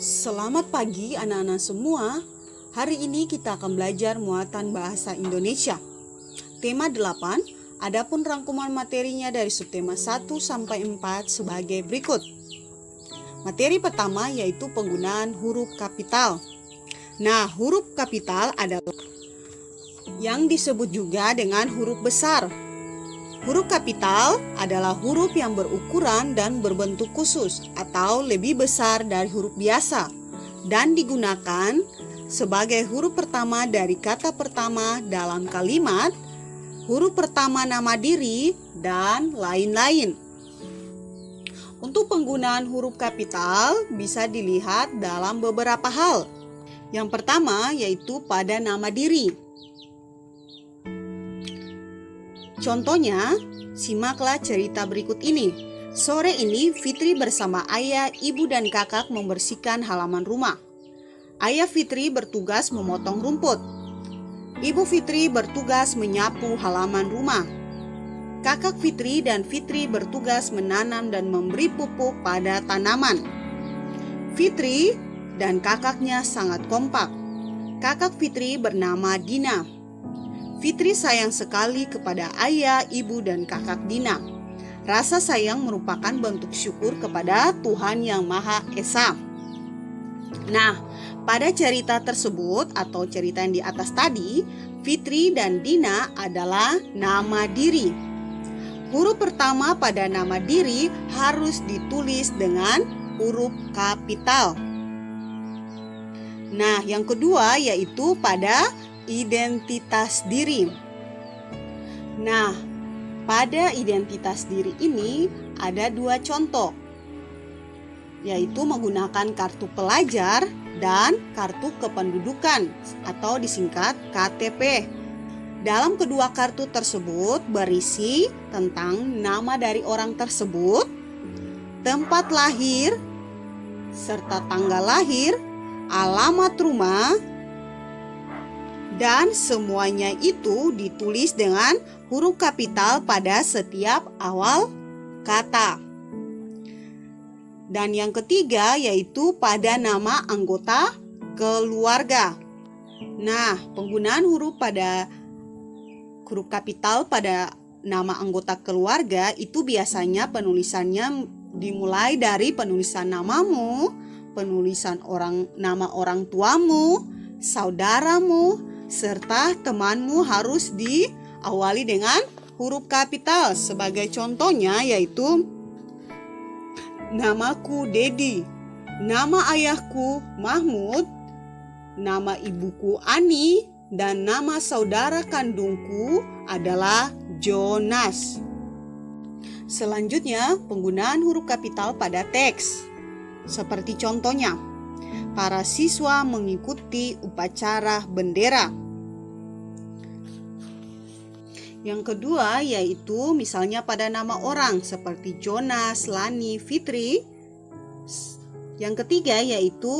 Selamat pagi anak-anak semua. Hari ini kita akan belajar muatan bahasa Indonesia. Tema 8, adapun rangkuman materinya dari subtema 1 sampai 4 sebagai berikut. Materi pertama yaitu penggunaan huruf kapital. Nah, huruf kapital adalah yang disebut juga dengan huruf besar. Huruf kapital adalah huruf yang berukuran dan berbentuk khusus atau lebih besar dari huruf biasa dan digunakan sebagai huruf pertama dari kata pertama dalam kalimat, huruf pertama nama diri, dan lain-lain. Untuk penggunaan huruf kapital bisa dilihat dalam beberapa hal. Yang pertama yaitu pada nama diri. Contohnya, simaklah cerita berikut ini. Sore ini Fitri bersama ayah, ibu, dan kakak membersihkan halaman rumah. Ayah Fitri bertugas memotong rumput. Ibu Fitri bertugas menyapu halaman rumah. Kakak Fitri dan Fitri bertugas menanam dan memberi pupuk pada tanaman. Fitri dan kakaknya sangat kompak. Kakak Fitri bernama Dina. Fitri sayang sekali kepada ayah, ibu, dan kakak Dina. Rasa sayang merupakan bentuk syukur kepada Tuhan Yang Maha Esa. Nah, pada cerita tersebut atau cerita yang di atas tadi, Fitri dan Dina adalah nama diri. Huruf pertama pada nama diri harus ditulis dengan huruf kapital. Nah, yang kedua yaitu pada identitas diri. Nah, pada identitas diri ini ada dua contoh, yaitu menggunakan kartu pelajar dan kartu kependudukan atau disingkat KTP. Dalam kedua kartu tersebut berisi tentang nama dari orang tersebut, tempat lahir, serta tanggal lahir, alamat rumah, dan semuanya itu ditulis dengan huruf kapital pada setiap awal kata. Dan yang ketiga yaitu pada nama anggota keluarga. Nah, penggunaan huruf kapital pada nama anggota keluarga itu biasanya penulisannya dimulai dari penulisan namamu, penulisan nama orang tuamu, saudaramu, serta temanmu harus diawali dengan huruf kapital. Sebagai contohnya yaitu namaku Dedi, nama ayahku Mahmud, nama ibuku Ani, dan nama saudara kandungku adalah Jonas. Selanjutnya, penggunaan huruf kapital pada teks. Seperti contohnya, para siswa mengikuti upacara bendera. Yang kedua yaitu misalnya pada nama orang seperti Jonas, Lani, Fitri. Yang ketiga yaitu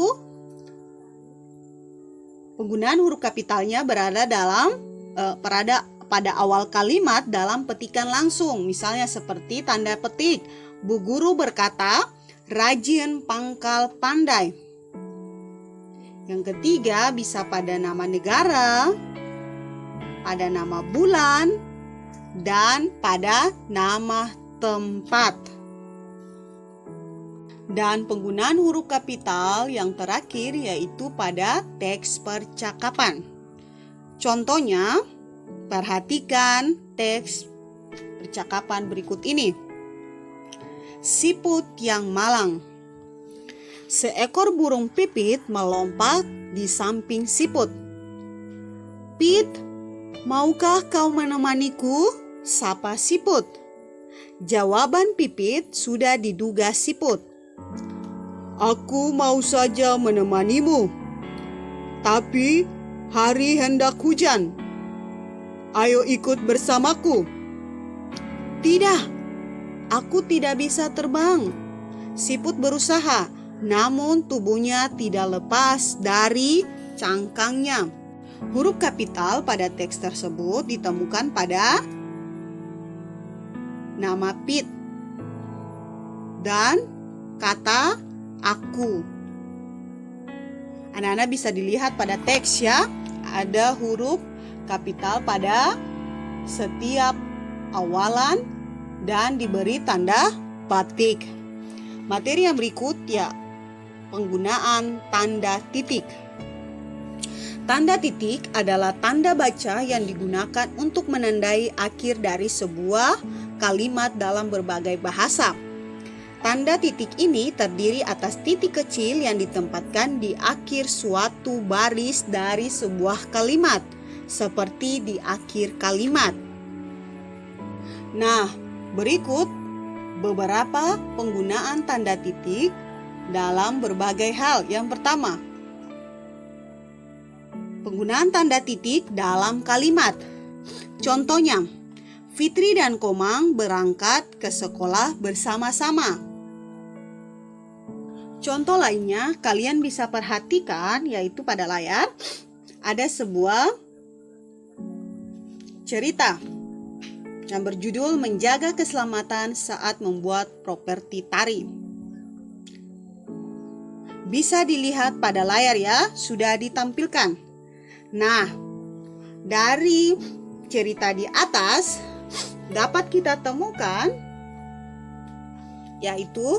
penggunaan huruf kapitalnya berada pada awal kalimat dalam petikan langsung. Misalnya seperti tanda petik, Bu Guru berkata, rajin, pangkal, pandai. Yang ketiga bisa pada nama negara, pada nama bulan, dan pada nama tempat. Dan penggunaan huruf kapital yang terakhir yaitu pada teks percakapan. Contohnya, perhatikan teks percakapan berikut ini. Siput yang malang. Seekor burung pipit melompat di samping siput. Pit, maukah kau menemaniku? Sapa siput. Jawaban pipit sudah diduga siput. Aku mau saja menemanimu, tapi hari hendak hujan. Ayo ikut bersamaku. Tidak, aku tidak bisa terbang. Siput berusaha, namun tubuhnya tidak lepas dari cangkangnya. Huruf kapital pada teks tersebut ditemukan pada nama Pit dan kata aku. Anak-anak bisa dilihat pada teks ya, ada huruf kapital pada setiap awalan dan diberi tanda batik. Materi yang berikut ya, penggunaan tanda titik. Tanda titik adalah tanda baca yang digunakan untuk menandai akhir dari sebuah kalimat dalam berbagai bahasa. Tanda titik ini terdiri atas titik kecil yang ditempatkan di akhir suatu baris dari sebuah kalimat, seperti di akhir kalimat. Nah, berikut beberapa penggunaan tanda titik dalam berbagai hal. Yang pertama, penggunaan tanda titik dalam kalimat. Contohnya, Fitri dan Komang berangkat ke sekolah bersama-sama. Contoh lainnya kalian bisa perhatikan, yaitu pada layar ada sebuah cerita yang berjudul Menjaga Keselamatan Saat Membuat Properti Tari. Bisa dilihat pada layar ya, sudah ditampilkan. Nah, dari cerita di atas dapat kita temukan yaitu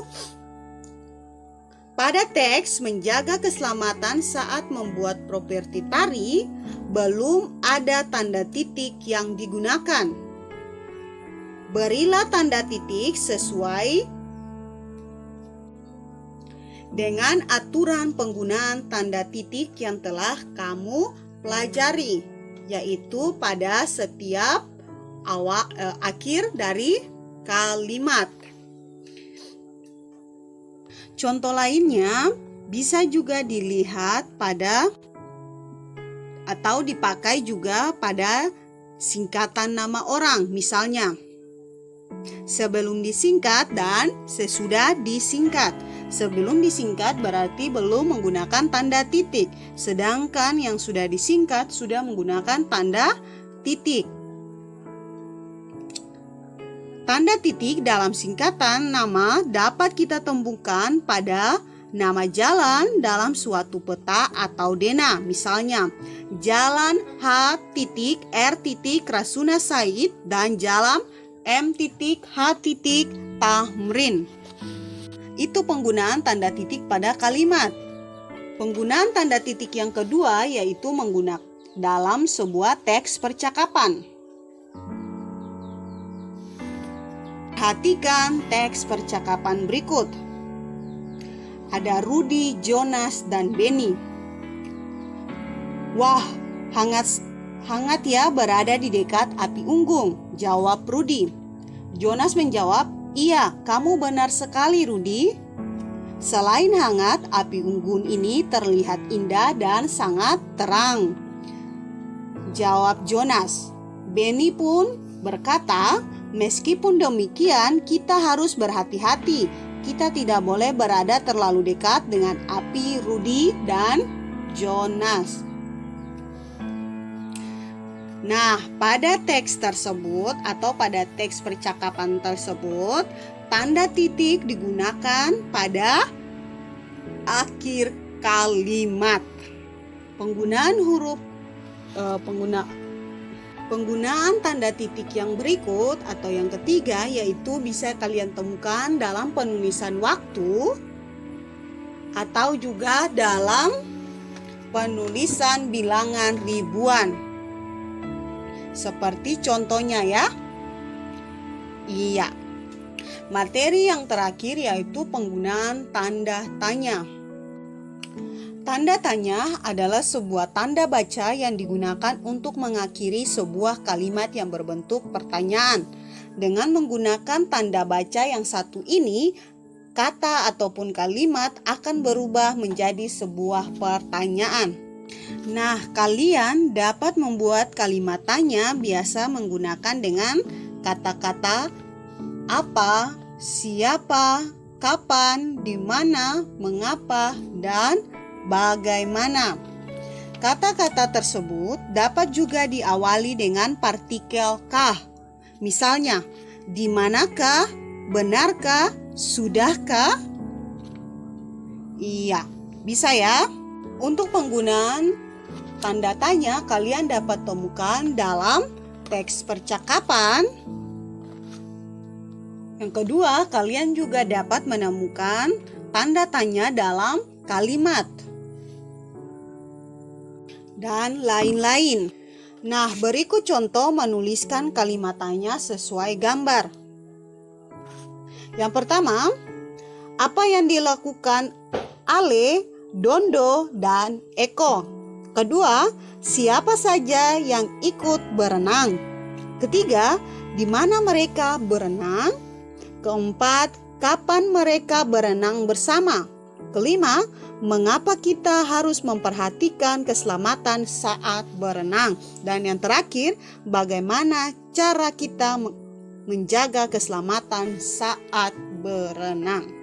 pada teks menjaga keselamatan saat membuat properti tari, belum ada tanda titik yang digunakan. Berilah tanda titik sesuai dengan aturan penggunaan tanda titik yang telah kamu pelajari, yaitu pada setiap akhir dari kalimat. Contoh lainnya bisa juga dilihat pada atau dipakai juga pada singkatan nama orang. Misalnya, sebelum disingkat dan sesudah disingkat. Sebelum disingkat berarti belum menggunakan tanda titik, sedangkan yang sudah disingkat sudah menggunakan tanda titik. Tanda titik dalam singkatan nama dapat kita temukan pada nama jalan dalam suatu peta atau dena. Misalnya, Jalan H.R. Rasuna Said dan Jalan M.H. Tamrin. Itu penggunaan tanda titik pada kalimat. Penggunaan tanda titik yang kedua yaitu menggunakan dalam sebuah teks percakapan. Perhatikan teks percakapan berikut. Ada Rudi, Jonas, dan Benny. Wah, hangat ya berada di dekat api unggun, jawab Rudi. Jonas menjawab, iya, kamu benar sekali, Rudi. Selain hangat, api unggun ini terlihat indah dan sangat terang, jawab Jonas. Benny pun berkata, meskipun demikian, kita harus berhati-hati. Kita tidak boleh berada terlalu dekat dengan api Rudi dan Jonas. Nah, pada teks tersebut atau pada teks percakapan tersebut, tanda titik digunakan pada akhir kalimat. Penggunaan tanda titik yang berikut atau yang ketiga yaitu bisa kalian temukan dalam penulisan waktu atau juga dalam penulisan bilangan ribuan. Seperti contohnya ya. Iya. Materi yang terakhir yaitu penggunaan tanda tanya. Tanda tanya adalah sebuah tanda baca yang digunakan untuk mengakhiri sebuah kalimat yang berbentuk pertanyaan. Dengan menggunakan tanda baca yang satu ini, kata ataupun kalimat akan berubah menjadi sebuah pertanyaan. Nah, kalian dapat membuat kalimat tanya biasa menggunakan dengan kata-kata apa, siapa, kapan, di mana, mengapa, dan bagaimana. Kata-kata tersebut dapat juga diawali dengan partikel kah. Misalnya, di manakah, benarkah, sudahkah? Iya, bisa ya. Untuk penggunaan tanda tanya, kalian dapat temukan dalam teks percakapan. Yang kedua, kalian juga dapat menemukan tanda tanya dalam kalimat dan lain-lain. Nah, berikut contoh menuliskan kalimat tanya sesuai gambar. Yang pertama, apa yang dilakukan Ale, Dondo, dan Eko? Kedua, siapa saja yang ikut berenang? Ketiga, di mana mereka berenang? Keempat, kapan mereka berenang bersama? Kelima, mengapa kita harus memperhatikan keselamatan saat berenang? Dan yang terakhir, bagaimana cara kita menjaga keselamatan saat berenang?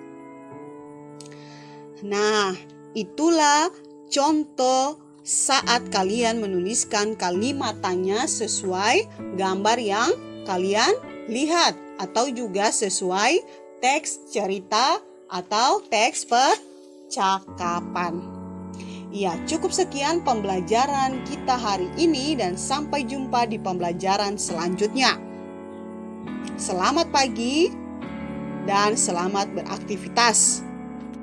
Nah, itulah contoh saat kalian menuliskan kalimat tanya sesuai gambar yang kalian lihat, atau juga sesuai teks cerita atau teks percakapan. Ya, cukup sekian pembelajaran kita hari ini dan sampai jumpa di pembelajaran selanjutnya. Selamat pagi dan selamat beraktivitas.